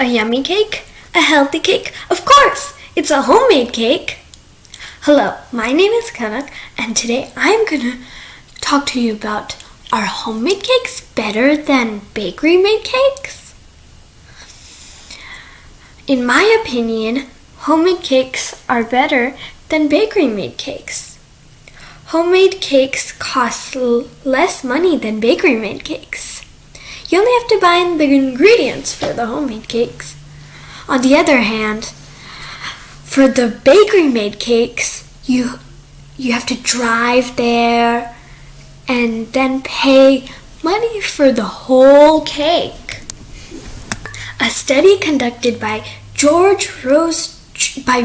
A yummy cake? A healthy cake? Of course! It's a homemade cake! Hello, my name is Kanak, and today I'm gonna talk to you about, are homemade cakes better than bakery-made cakes? In my opinion, homemade cakes are better than bakery-made cakes. Homemade cakes cost less money than bakery-made cakes. You only have to buy the ingredients for the homemade cakes. On the other hand, for the bakery-made cakes, you have to drive there and then pay money for the whole cake. A study conducted by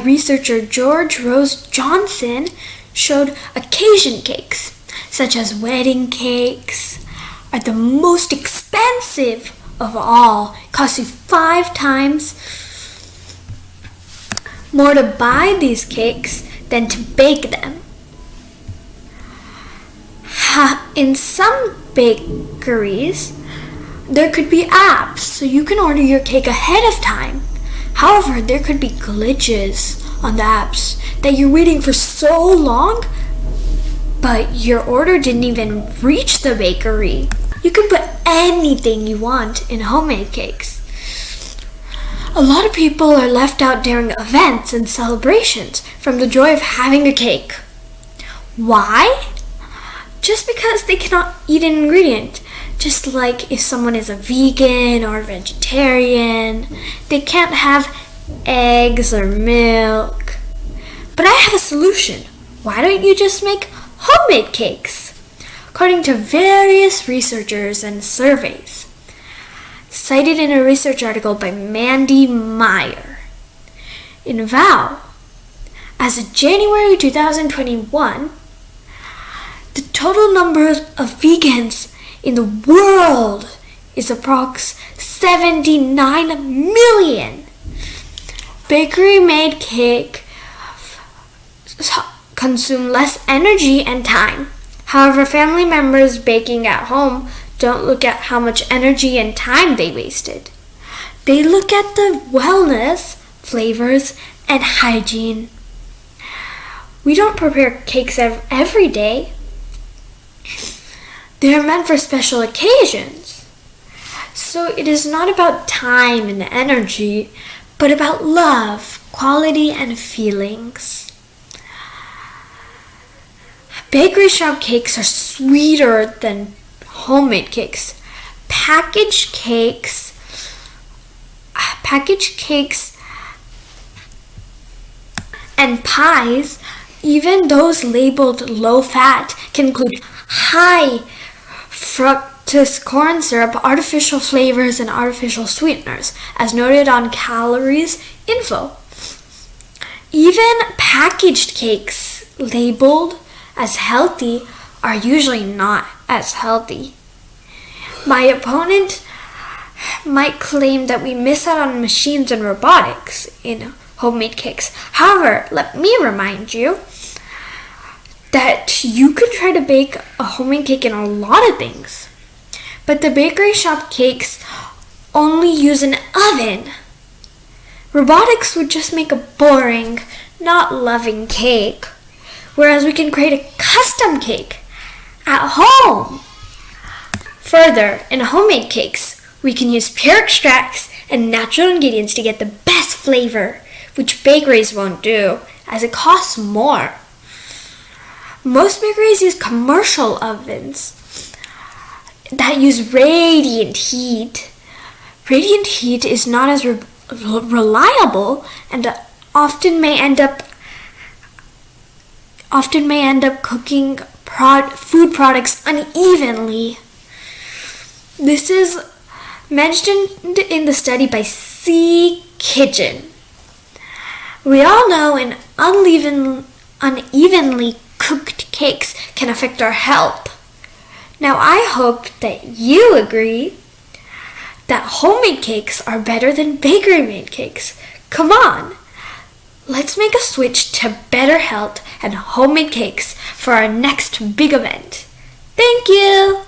researcher George Rose Johnson showed occasion cakes, such as wedding cakes, are the most expensive of all, costing 5 times more to buy these cakes than to bake them. In some bakeries, there could be apps, so you can order your cake ahead of time. However, there could be glitches on the apps that you're waiting for so long, but your order didn't even reach the bakery. You can put anything you want in homemade cakes. A lot of people are left out during events and celebrations from the joy of having a cake. Why? Just because they cannot eat an ingredient. Just like if someone is a vegan or a vegetarian, they can't have eggs or milk. But I have a solution. Why don't you just make homemade cakes? According to various researchers and surveys, cited in a research article by Mandy Meyer. In VOW, as of January 2021, the total number of vegans in the world is approx 79 million. Bakery-made cake consume less energy and time. However, family members baking at home don't look at how much energy and time they wasted. They look at the wellness, flavors, and hygiene. We don't prepare cakes every day. They are meant for special occasions. So it is not about time and energy, but about love, quality, and feelings. Bakery shop cakes are sweeter than homemade cakes. Packaged cakes and pies, even those labeled low fat, can include high fructose corn syrup, artificial flavors, and artificial sweeteners, as noted on Calories Info. Even packaged cakes labeled as healthy are usually not as healthy. My opponent might claim that we miss out on machines and robotics in homemade cakes. However, let me remind you that you can try to bake a homemade cake in a lot of things. But the bakery shop cakes only use an oven. Robotics would just make a boring, not loving cake, whereas we can create a custom cake at home. Further, in homemade cakes, we can use pure extracts and natural ingredients to get the best flavor, which bakeries won't do, as it costs more. Most bakeries use commercial ovens that use radiant heat. Radiant heat is not as reliable and often may end up cooking food products unevenly. This is mentioned in the study by C. Kitchen. We all know an unevenly cooked cakes can affect our health. Now I hope that you agree that homemade cakes are better than bakery-made cakes. Come on! Let's make a switch to better health and homemade cakes for our next big event. Thank you!